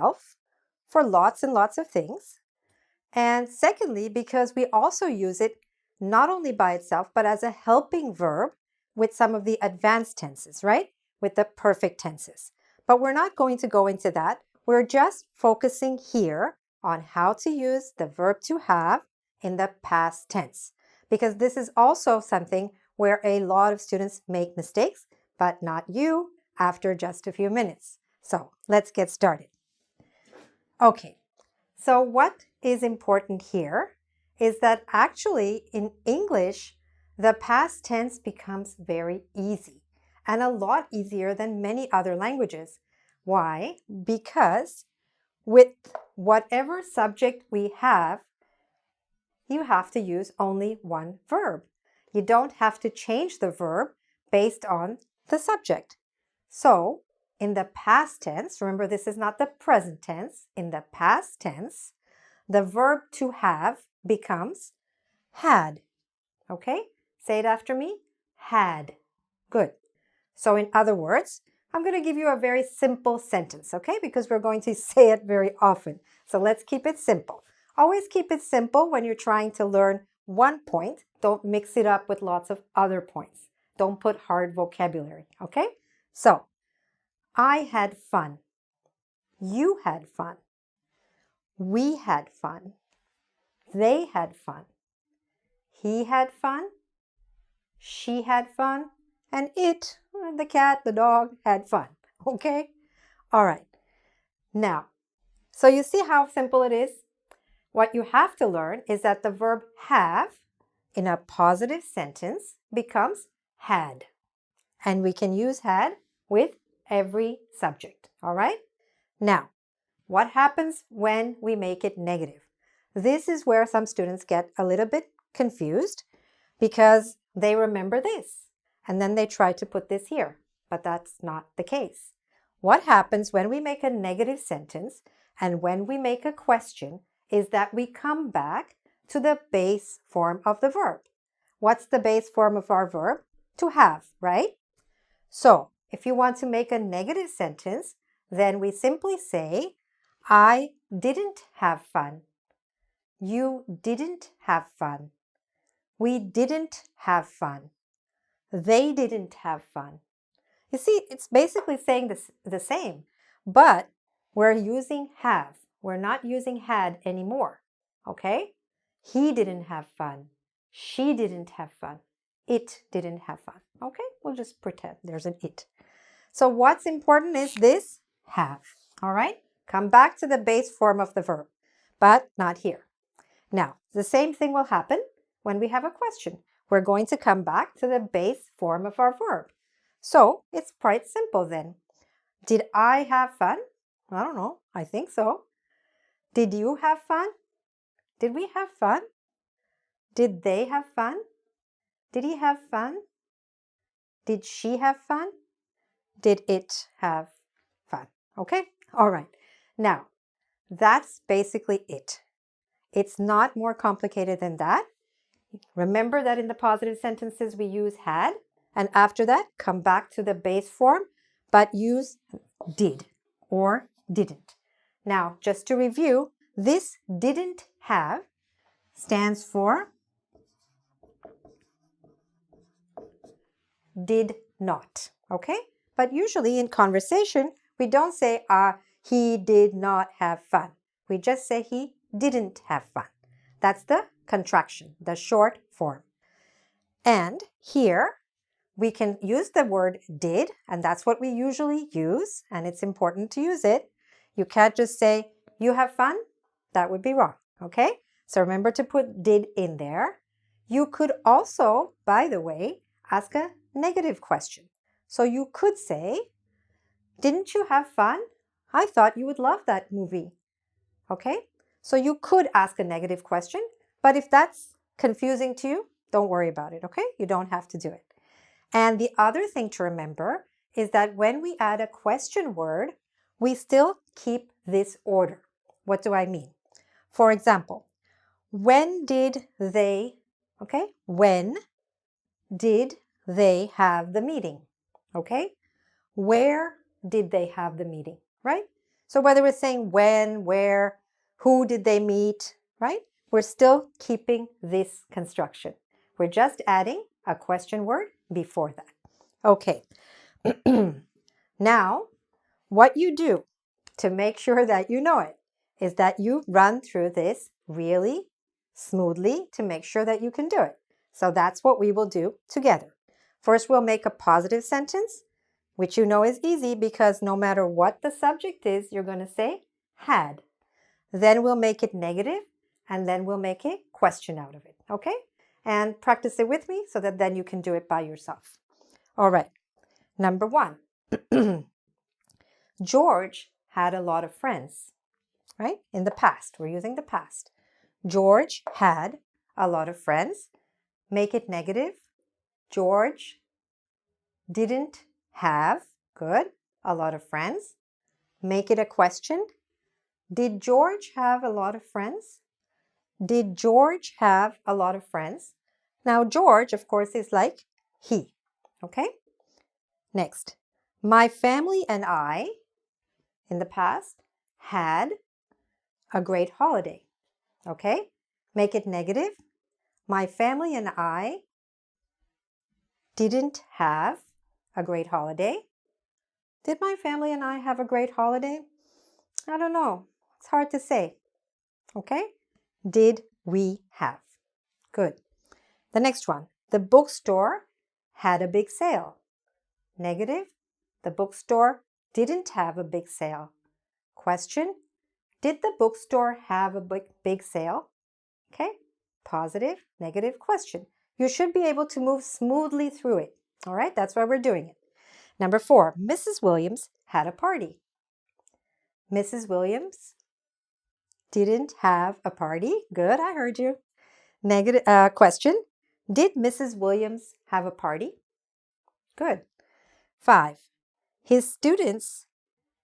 itself for lots and lots of things. And secondly, because we also use it not only by itself, but as a helping verb with some of the advanced tenses, right? With the perfect tenses. But we're not going to go into that. We're just focusing here on how to use the verb to have in the past tense, because this is also something where a lot of students make mistakes, but not you, after just a few minutes. So let's get started. Okay, so what is important here is that actually in English, the past tense becomes very easy and a lot easier than many other languages. Why? Because with whatever subject we have, you have to use only one verb. You don't have to change the verb based on the subject. So, in the past tense, remember this is not the present tense, in the past tense, the verb to have becomes had. Okay? Say it after me. Had. Good. So in other words, I'm going to give you a very simple sentence, okay? Because we're going to say it very often. So let's keep it simple. Always keep it simple when you're trying to learn one point. Don't mix it up with lots of other points. Don't put hard vocabulary, okay? So, I had fun. You had fun. We had fun. They had fun. He had fun. She had fun. And it, the cat, the dog, had fun. Okay? All right. Now, so you see how simple it is? What you have to learn is that the verb have in a positive sentence becomes had. And we can use had with every subject. All right? Now, what happens when we make it negative? This is where some students get a little bit confused because they remember this and then they try to put this here, but that's not the case. What happens when we make a negative sentence and when we make a question is that we come back to the base form of the verb. What's the base form of our verb? To have, right? So, if you want to make a negative sentence, then we simply say, I didn't have fun. You didn't have fun. We didn't have fun. They didn't have fun. You see, it's basically saying the same, but we're using have. We're not using had anymore, okay? He didn't have fun. She didn't have fun. It didn't have fun, okay? We'll just pretend there's an it. So what's important is this have, all right? Come back to the base form of the verb, but not here. Now, the same thing will happen when we have a question. We're going to come back to the base form of our verb. So it's quite simple then. Did I have fun? I don't know. I think so. Did you have fun? Did we have fun? Did they have fun? Did he have fun? Did she have fun? Did it have fun? Okay? All right. Now, that's basically it. It's not more complicated than that. Remember that in the positive sentences we use had, and after that, come back to the base form, but use did or didn't. Now, just to review, this didn't have stands for did not, okay? But usually in conversation, we don't say, he did not have fun. We just say he didn't have fun. That's the contraction, the short form. And here, we can use the word did, and that's what we usually use, and it's important to use it. You can't just say, you have fun? That would be wrong, okay? So remember to put did in there. You could also, by the way, ask a negative question. So you could say, didn't you have fun? I thought you would love that movie. Okay? So you could ask a negative question, but if that's confusing to you, don't worry about it, okay? You don't have to do it. And the other thing to remember is that when we add a question word, we still keep this order. What do I mean? For example, when did they, okay? When did they have the meeting? Okay? Where did they have the meeting, right? So whether we're saying when, where, who did they meet, right? We're still keeping this construction. We're just adding a question word before that. Okay. Now, what you do to make sure that you know it is that you run through this really smoothly to make sure that you can do it. So that's what we will do together. First, we'll make a positive sentence, which you know is easy because no matter what the subject is, you're going to say had. Then we'll make it negative, and then we'll make a question out of it, okay? And practice it with me so that then you can do it by yourself. All right, number 1. George had a lot of friends, right? In the past, we're using the past. George had a lot of friends. Make it negative. George didn't have, good, a lot of friends. Make it a question. Did George have a lot of friends? Did George have a lot of friends? Now, George, of course, is like he, okay? Next, my family and I, in the past, had a great holiday, okay? Make it negative. My family and I didn't have a great holiday. Did my family and I have a great holiday? I don't know. It's hard to say. Okay? Did we have? Good. The next one. The bookstore had a big sale. Negative. The bookstore didn't have a big sale. Question. Did the bookstore have a big sale? Okay? Positive, negative, question. You should be able to move smoothly through it. All right? That's why we're doing it. Number 4. Mrs. Williams had a party. Mrs. Williams didn't have a party. Good, I heard you. Negative question. Did Mrs. Williams have a party? Good. 5. His students